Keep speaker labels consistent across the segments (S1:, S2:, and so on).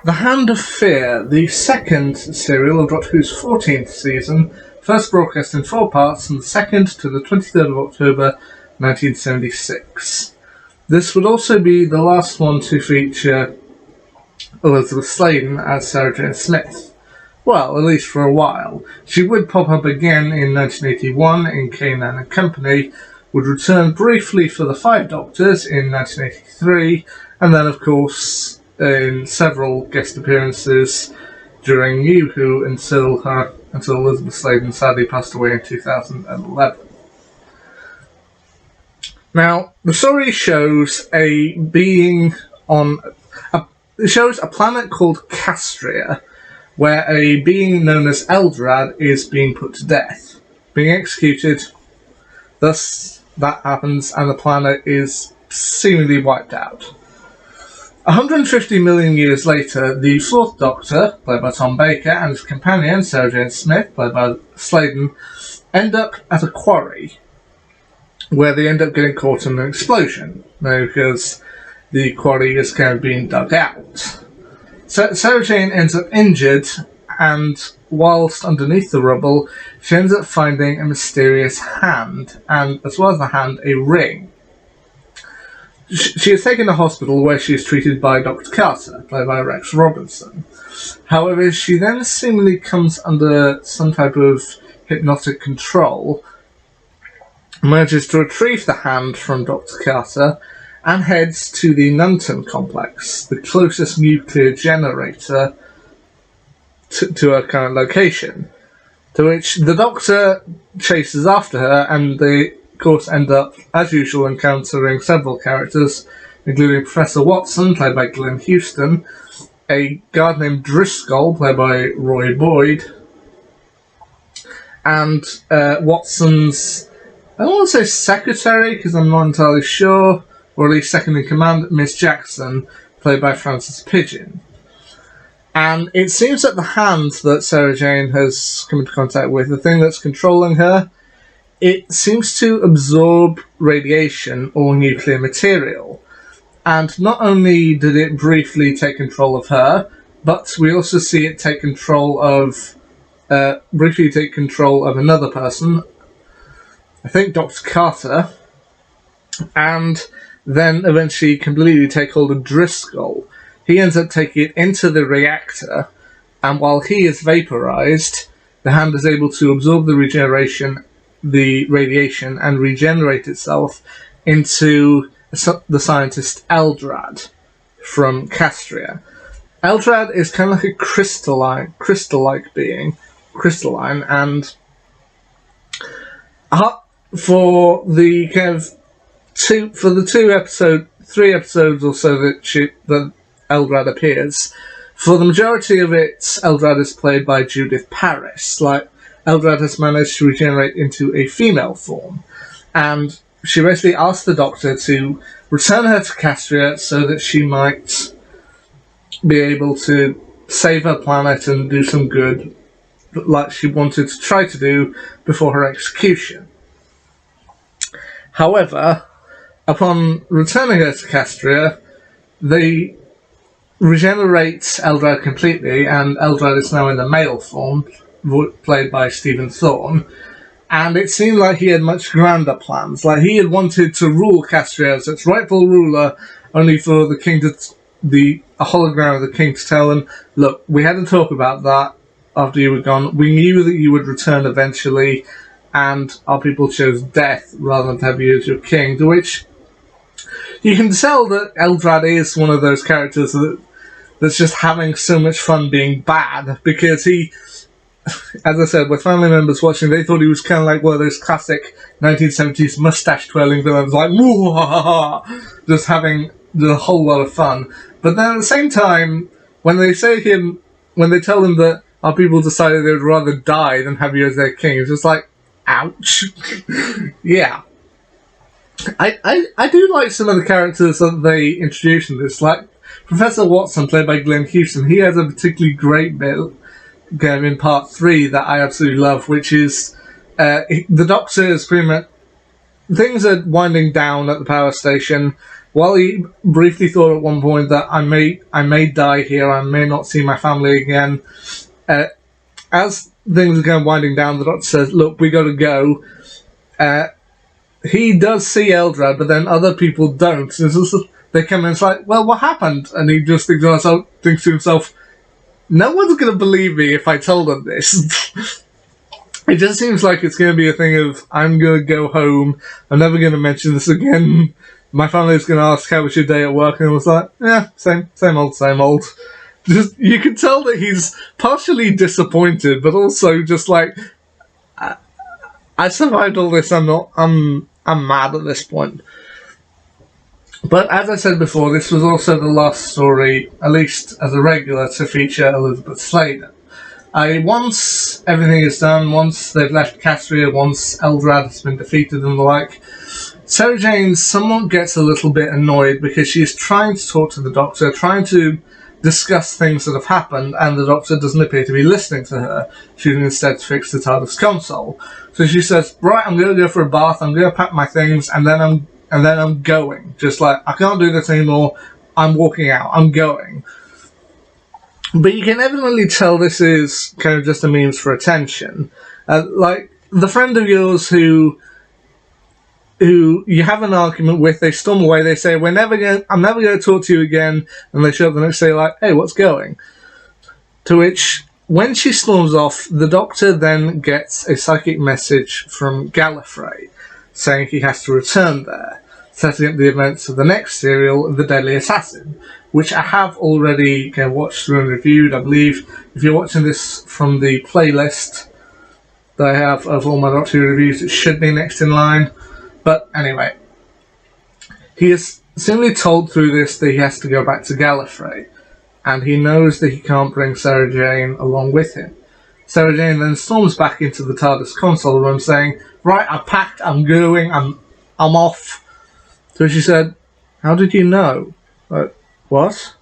S1: The Hand of Fear, the second serial of Doctor Who's 14th season, first broadcast in 4 parts from the 2nd to the 23rd of October 1976. This would also be the last one to feature Elisabeth Sladen as Sarah Jane Smith. Well, at least for a while. She would pop up again in 1981 in K9 and Company, would return briefly for the 5 Doctors in 1983, and then, of course, in several guest appearances during New Who until Elisabeth Sladen sadly passed away in 2011. Now, the story shows a planet called Castria, where a being known as Eldrad is being put to death, being executed. Thus, that happens, and the planet is seemingly wiped out. 150 million years later, the 4th Doctor, played by Tom Baker, and his companion, Sarah Jane Smith, played by Sladen, end up at a quarry, where they end up getting caught in an explosion, because the quarry is kind of being dug out. So Sarah Jane ends up injured, and whilst underneath the rubble, she ends up finding a mysterious hand, and as well as the hand, a ring. She is taken to hospital where she is treated by Dr. Carter, played by Rex Robinson. However, she then seemingly comes under some type of hypnotic control, manages to retrieve the hand from Dr. Carter, and heads to the Nunton complex, the closest nuclear generator to her current location, to which the Doctor chases after her, and they of course end up, as usual, encountering several characters, including Professor Watson, played by Glenn Houston, a guard named Driscoll, played by Roy Boyd, and Watson's, I don't want to say secretary, because I'm not entirely sure, or at least second in command, Miss Jackson, played by Frances Pidgeon. And it seems that the hand that Sarah Jane has come into contact with, the thing that's controlling her, it seems to absorb radiation or nuclear material. And not only did it briefly take control of her, but we also see it take control of, briefly take control of another person, I think Dr. Carter, and then eventually completely take hold of Driscoll. He ends up taking it into the reactor, and while he is vaporized, the hand is able to absorb the radiation, and regenerate itself into the scientist Eldrad from Castria. Eldrad is kind of like a crystal-like being, and for the kind of 3 episodes or so that Eldrad appears, for the majority of it, Eldrad is played by Judith Parris. Like, Eldrad has managed to regenerate into a female form, and she basically asked the Doctor to return her to Castria so that she might be able to save her planet and do some good, like she wanted to try to do before her execution. However, upon returning her to Castria, they regenerate Eldrad completely, and Eldrad is now in the male form, played by Stephen Thorne, and it seemed like he had much grander plans. Like, he had wanted to rule Castria as its rightful ruler, only for the king to, a hologram of the king to tell him, look, we had to talk about that after you were gone. We knew that you would return eventually, and our people chose death rather than to have you as your king, to which you can tell that Eldrad is one of those characters that's just having so much fun being bad, because he, as I said, with family members watching, they thought he was kind of like one of those classic 1970s mustache-twirling villains, like, just having a whole lot of fun. But then at the same time, when they tell him that our people decided they would rather die than have you as their king, it's just like, ouch. Yeah. I do like some of the characters that they introduced in this, like Professor Watson, played by Glenn Houston. He has a particularly great bit in part 3 that I absolutely love, which is the Doctor is pretty much, things are winding down at the power station. while he briefly thought at one point that I may die here, I may not see my family again, as things are going winding down, the doctor says, "Look, we got to go." He does see Eldrad, but then other people don't. They come in and it's like, "Well, what happened?" And he just thinks to himself, "No one's going to believe me if I tell them this." It just seems like it's going to be a thing of, I'm going to go home, I'm never going to mention this again, my family's going to ask, how was your day at work? And I was like, yeah, same old. Just, you can tell that he's partially disappointed, but also just like, I survived all this, I'm mad at this point. But as I said before, this was also the last story, at least as a regular, to feature Elisabeth Sladen. Once everything is done, once they've left Castria, once Eldrad has been defeated and the like, Sarah Jane somewhat gets a little bit annoyed because she's trying to talk to the Doctor, trying to discuss things that have happened, and the Doctor doesn't appear to be listening to her, choosing instead to fix the TARDIS console. So she says, right, I'm going to go for a bath, I'm going to pack my things, and then I'm going. Just like, I can't do this anymore, I'm walking out, I'm going. But you can evidently tell this is kind of just a means for attention. Like, the friend of yours who you have an argument with, they storm away, they say, I'm never going to talk to you again, and they show up the next day like, hey, what's going? To which, when she storms off, the Doctor then gets a psychic message from Gallifrey, saying he has to return there, setting up the events of the next serial, The Deadly Assassin, which I have already watched through and reviewed. I believe if you're watching this from the playlist that I have of all my Doctor Who reviews, it should be next in line. But anyway, he is simply told through this that he has to go back to Gallifrey, and he knows that he can't bring Sarah Jane along with him. Sarah Jane then storms back into the TARDIS console room saying, right, I packed, I'm going, I'm off. So she said, how did you know? What?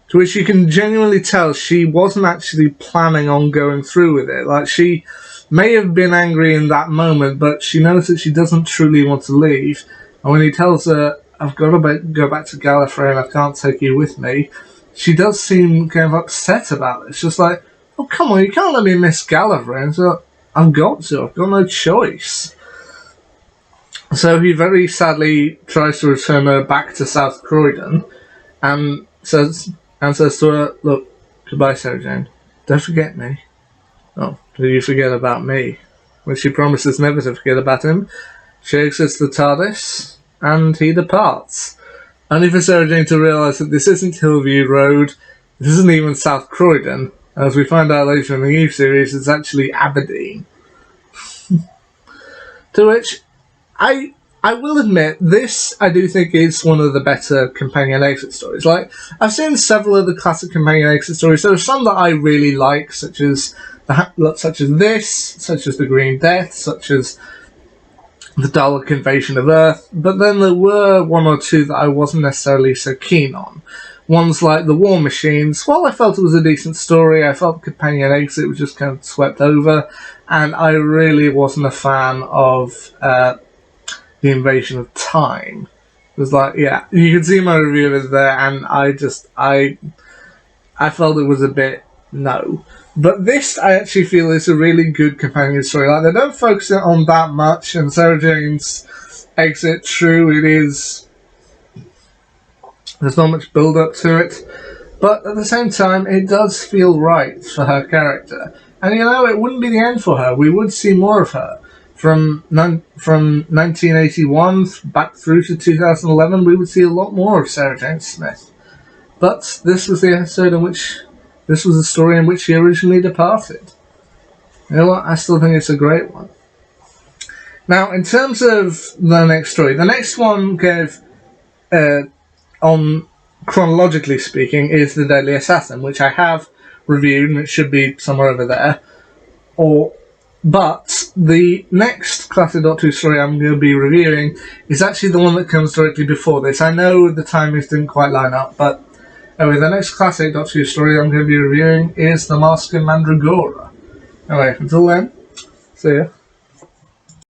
S1: To which you can genuinely tell she wasn't actually planning on going through with it. Like, she may have been angry in that moment, but she knows that she doesn't truly want to leave. And when he tells her, I've got to go back to Gallifrey and I can't take you with me, she does seem kind of upset about it. It's just like, oh, come on, you can't let me miss Gallifrey. And so, I've got no choice. So he very sadly tries to return her back to South Croydon, and says to her, look, goodbye, Sarah Jane. Don't forget me. Oh, did you forget about me? When she promises never to forget about him, she exits the TARDIS, and he departs. Only for Sarah Jane to realise that this isn't Hillview Road, this isn't even South Croydon, and as we find out later in the new series, it's actually Aberdeen. To which, I will admit, this I do think is one of the better companion exit stories. Like, I've seen several of the classic companion exit stories. There are some that I really like, such as this, such as the Green Death, such as the Dalek Invasion of Earth. But then there were one or two that I wasn't necessarily so keen on. Ones like The War Machines. While I felt it was a decent story, I felt companion exit was just kind of swept over, and I really wasn't a fan of The Invasion of Time. It was like, yeah, you can see my review of it there, and I felt it was a bit no. But this, I actually feel, is a really good companion story. Like, they don't focus it on that much, and Sarah Jane's exit, true, it is, there's not much build up to it, but at the same time, it does feel right for her character. And it wouldn't be the end for her. We would see more of her. From 1981 back through to 2011, we would see a lot more of Sarah Jane Smith. But this was the story in which she originally departed. You know what? I still think it's a great one. Now, in terms of the next story, the next one on chronologically speaking, is The Deadly Assassin, which I have reviewed, and it should be somewhere over there. But the next classic Doctor Who story I'm going to be reviewing is actually the one that comes directly before this. I know the timings didn't quite line up, but anyway, the next classic Doctor Who story I'm going to be reviewing is The Mask of Mandragora. Anyway, until then, see ya.